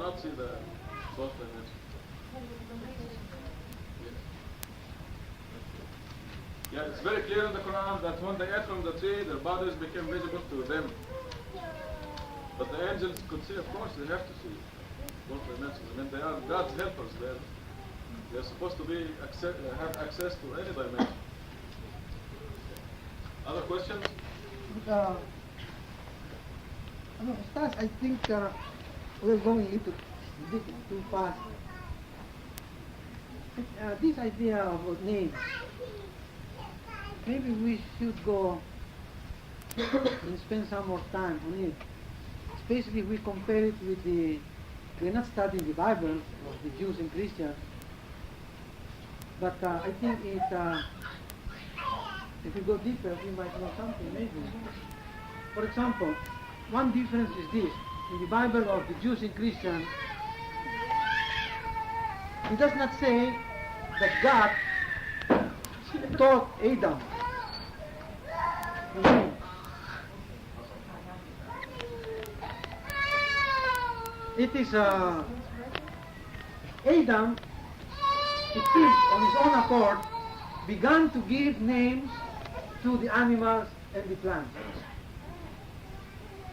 cannot see the fourth dimension. Yeah, it's very clear in the Quran that when they ate from the tree, their bodies became visible to them. But the angels could see, of course, they have to see both dimensions. I mean, they are God's helpers. They're supposed to be have access to any dimension. Other questions? Ustaz, I think we're going a little bit too fast. This idea of names, maybe we should go and spend some more time on it. Especially if we compare it with we're not studying the Bible of the Jews and Christians, but I think if we go deeper, we might know something maybe. For example, one difference is this. In the Bible of the Jews and Christians, it does not say that God taught Adam. It is Adam, it is on his own accord, began to give names to the animals and the plants.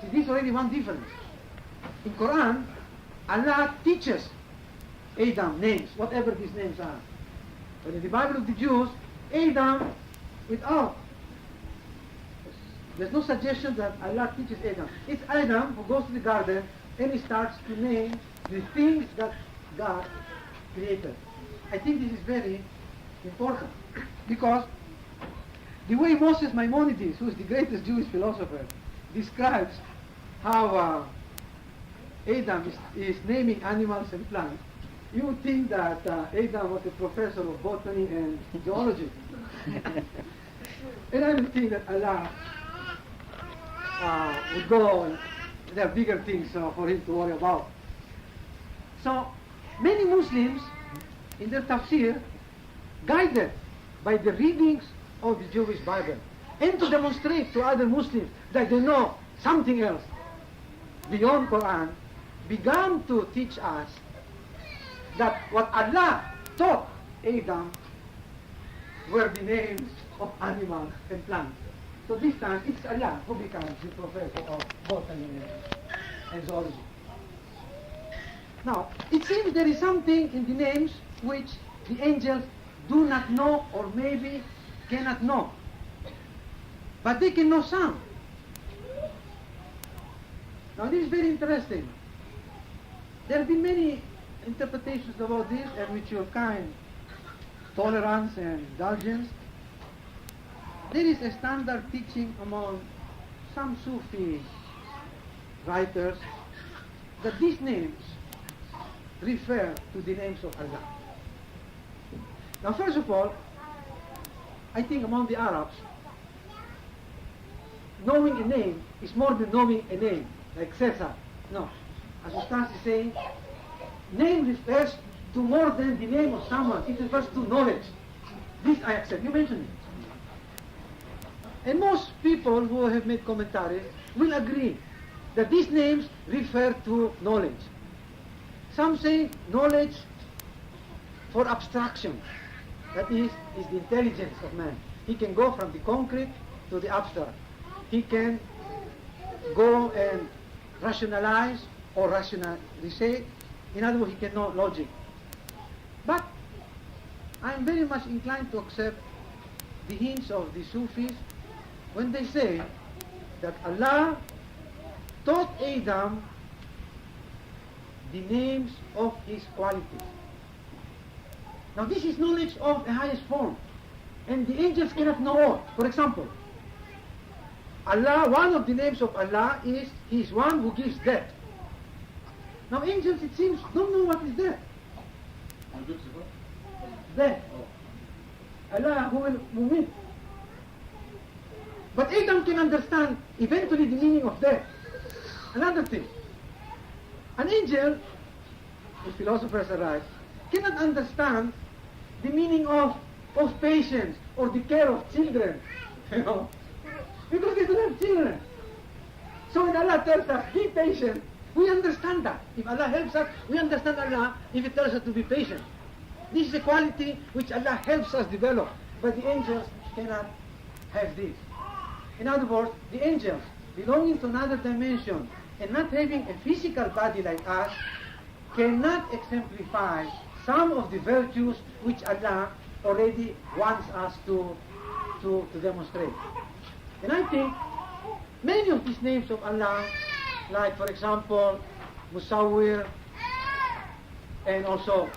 See, this is already one difference. In Quran, Allah teaches Adam names, whatever these names are. But in the Bible of the Jews, Adam, there's no suggestion that Allah teaches Adam. It's Adam who goes to the garden and he starts to name the things that God created. I think this is very important because the way Moses Maimonides, who is the greatest Jewish philosopher, describes how Adam is naming animals and plants, you would think that Adam was a professor of botany and geology. And I don't think that Allah would go and there are bigger things for him to worry about. So many Muslims in their tafsir guided by the readings of the Jewish Bible and to demonstrate to other Muslims that they know something else beyond Quran, began to teach us that what Allah taught Adam were the names of animals and plants. So this time it's Allah who becomes the professor of botany and zoology. Now, it seems there is something in the names which the angels do not know or maybe cannot know. But they can know some. Now this is very interesting. There have been many interpretations about this and with your kind tolerance and indulgence. There is a standard teaching among some Sufi writers that these names refer to the names of Allah. Now first of all, I think among the Arabs, knowing a name is more than knowing a name, like Caesar. No. As Ustaz is saying, name refers to more than the name of someone. It refers to knowledge. This I accept. You mentioned it. And most people who have made commentaries will agree that these names refer to knowledge. Some say knowledge for abstraction. That is the intelligence of man. He can go from the concrete to the abstract. He can go and rationalize or rationalize. In other words, he can know logic. But I am very much inclined to accept the hints of the Sufis when they say that Allah taught Adam the names of his qualities. Now this is knowledge of the highest form, and the angels cannot know all. For example, Allah, one of the names of Allah is He is one who gives death. Now angels, it seems, don't know what is death. Death. Allah who will mumit. But Adam can understand eventually the meaning of death. Another thing, an angel, the philosophers are right, cannot understand the meaning of patience or the care of children, you know, because they don't have children. So when Allah tells us, be patient, We understand that. If Allah helps us, we understand Allah if He tells us to be patient. This is a quality which Allah helps us develop, but the angels cannot have this. In other words, the angels belonging to another dimension and not having a physical body like us cannot exemplify some of the virtues which Allah already wants us to demonstrate. And I think many of these names of Allah, like for example, Musawwir, and also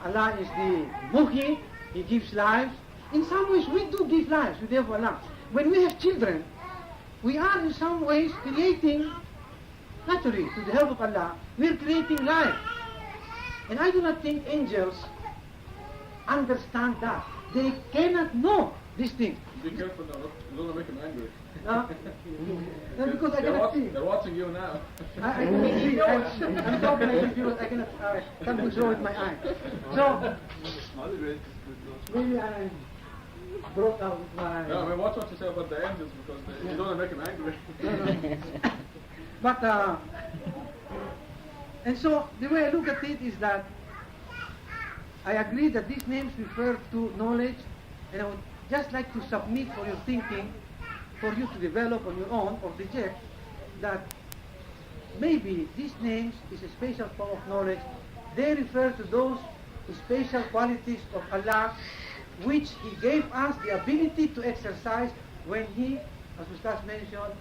Allah is the Muhyi, He gives life. In some ways we do give lives with the help of Allah. When we have children, we are in some ways creating, naturally, to the help of Allah, we are creating life. And I do not think angels understand that. They cannot know these things. Be careful now, you don't make them angry. No, because I cannot see. They're watching you now. I cannot see. I'm talking because I cannot can't control with my eye. So maybe I broke out with my. No, I mean, watch what you say about the angels because you don't make them angry. But and so the way I look at it is that I agree that these names refer to knowledge, and I would just like to submit for your thinking, for you to develop on your own or reject, that maybe these names is a special form of knowledge. They refer to those special qualities of Allah which He gave us the ability to exercise when He, as Ustaz mentioned,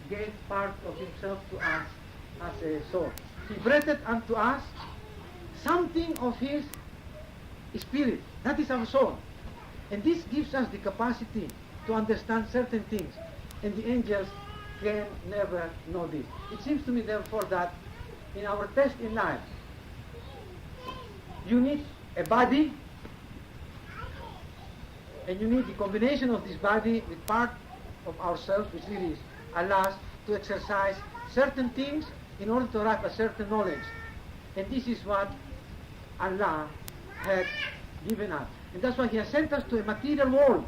gave part of Himself to us as a soul. He breathed unto us something of His Spirit. That is our soul. And this gives us the capacity to understand certain things. And the angels can never know this. It seems to me, therefore, that in our test in life, you need a body, and you need the combination of this body with part of ourselves, which really is Allah's, to exercise certain things in order to arrive at certain knowledge. And this is what Allah had given us. And that's why He has sent us to a material world.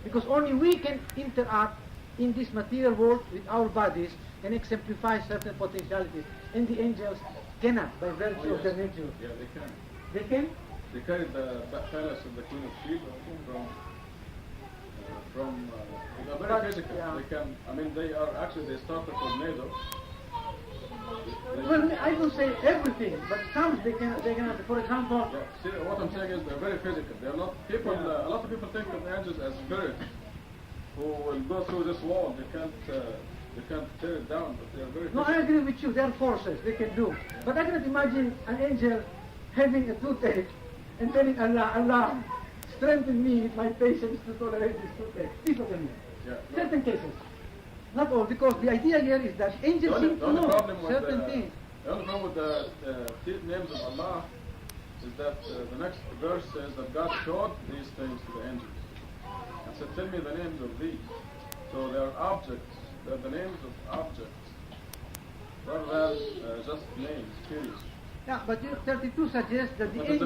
Because only we can interact in this material world with our bodies and exemplify certain potentialities. And the angels cannot, by virtue of their nature. Yeah, they can. They can? They carried the palace of the Queen of Sheba they're very physical. Yeah. They can, I mean, they start a tornado. Well, I don't say everything, but some they cannot. For example, Yeah, see, what I'm saying is they're very physical. They're not people. A lot of people think of angels as spirits who will go through this wall. They can't tear it down, but they're very. No, I agree with you. They are forces. They can do. But I cannot imagine an angel having a toothache and telling Allah, Allah, strengthen me with my patience to tolerate this toothache. Please look at me. Yeah. Certain cases. Not all, because the idea here is that angels seem to know certain things. The only problem with the names of Allah is that the next verse says that God showed these things to the angels and said, tell me the names of these. So they are objects. They're the names of objects rather than just names, period. Yeah, but 32 suggests that the But angels...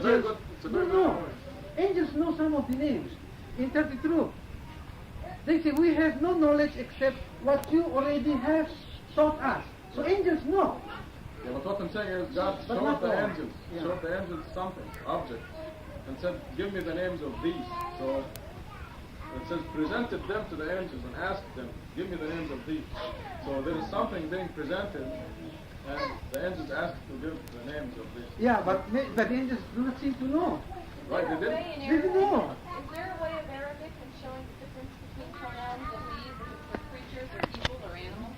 it's a very good point. Angels know some of the names. In 32, they say, we have no knowledge except what you already have taught us. So angels know. Yeah, but what I'm saying is God But showed not the all. angels, Yeah. showed the angels something, objects, and said, give me the names of these. So it says, presented them to the angels and asked them, give me the names of these. So there is something being presented, and the angels asked to give the names of these. Yeah, but the angels do not seem to know. Right, they did. They didn't know. Is there a way of Arabic in showing the difference between pronouns and these, if it's for creatures or people or animals?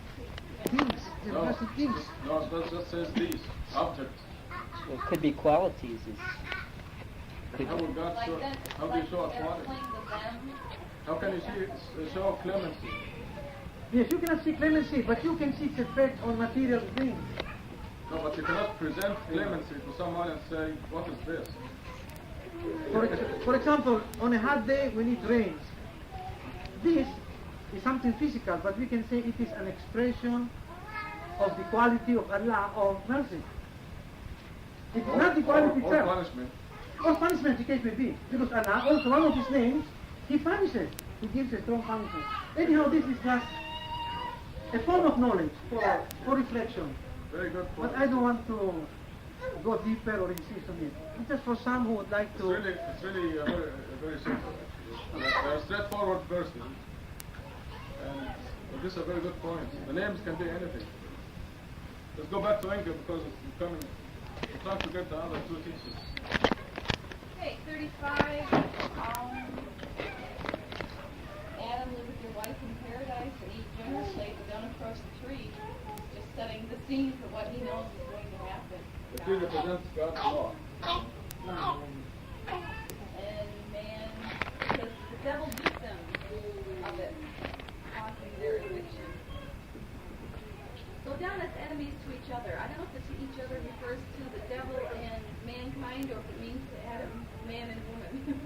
Things. There are just things. No, it just says these, objects. Well, it could be qualities. Could How would God show, Like how do you show a quality? airplane, the them. How can you show clemency? Yes, you cannot see clemency, but you can see its effect on material things. No, but you cannot present clemency to someone and say, what is this? For example, on a hot day when it rains, this is something physical, but we can say it is an expression of the quality of Allah of mercy. It is not the quality or itself. punishment. Or punishment, the case may be. Because Allah, also one of His names, He punishes. He gives a strong punishment. Anyhow, this is just a form of knowledge for reflection. Very good point. But I don't want to go deeper or insist on it. It's just for some who would like It's to. really very simple actually. They are straightforward verses. And this is a very good point. The names can be anything. Let's go back to English because it's becoming. We're trying to get the other two teachers. Okay, 35. Adam, live with your wife in paradise and eat generously, but don't approach the tree. Just setting the scene for what he knows is going to happen. The tree represents God's law. And man, because the devil beat them of it, causing their addiction. So down as enemies to each other. I don't know if the to each other refers to the devil and mankind, or if it means to Adam, man and woman.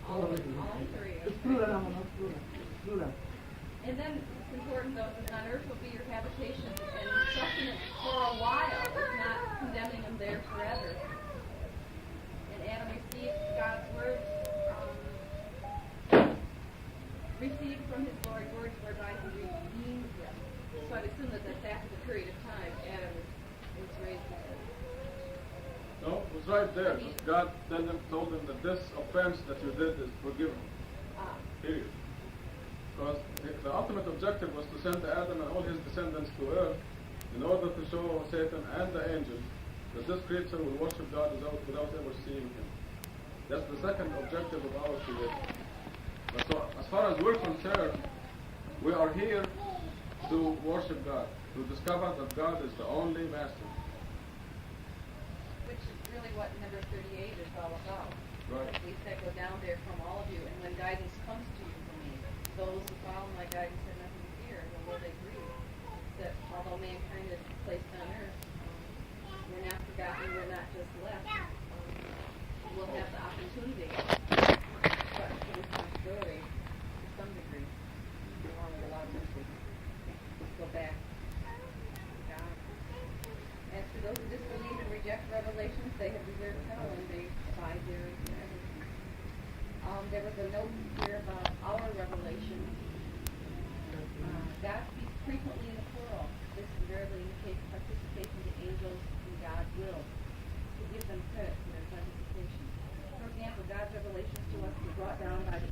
All three. It's Okay. plural, no, plural. And then it's important though that on earth will be your habitation and sustenance for a while, it's not condemning them there forever. And Adam received God's words, received from his Lord words whereby he redeemed them. So I'd assume that that's after the period of time Adam was raised with it. No, it was right there. God told them that this offense that you did is forgiven. Period. Because the ultimate objective was to send Adam and all his descendants to earth in order to show Satan and the angels that this creature will worship God without ever seeing him. That's the second objective of our creation. But so, as far as we're concerned, we are here to worship God, to discover that God is the only master. Which is really what number 38 is all about. Right. We said go down there from all of you, and when guidance comes to you from me, those who follow my guidance have nothing to fear, nor will they grieve. That although mankind is placed on earth, we're not forgotten, we're not just left. We'll have the opportunity, but the responsibility to some degree, along with a lot of mercy, to go back to God. As for those who disbelieve and reject revelations, they have deserved hell and they abide there forever. There was a note here about our revelation. God speaks frequently in the plural. This invariably indicates participation to angels in God's will, to give them credit for their participation. For example, God's revelations to us were brought down by the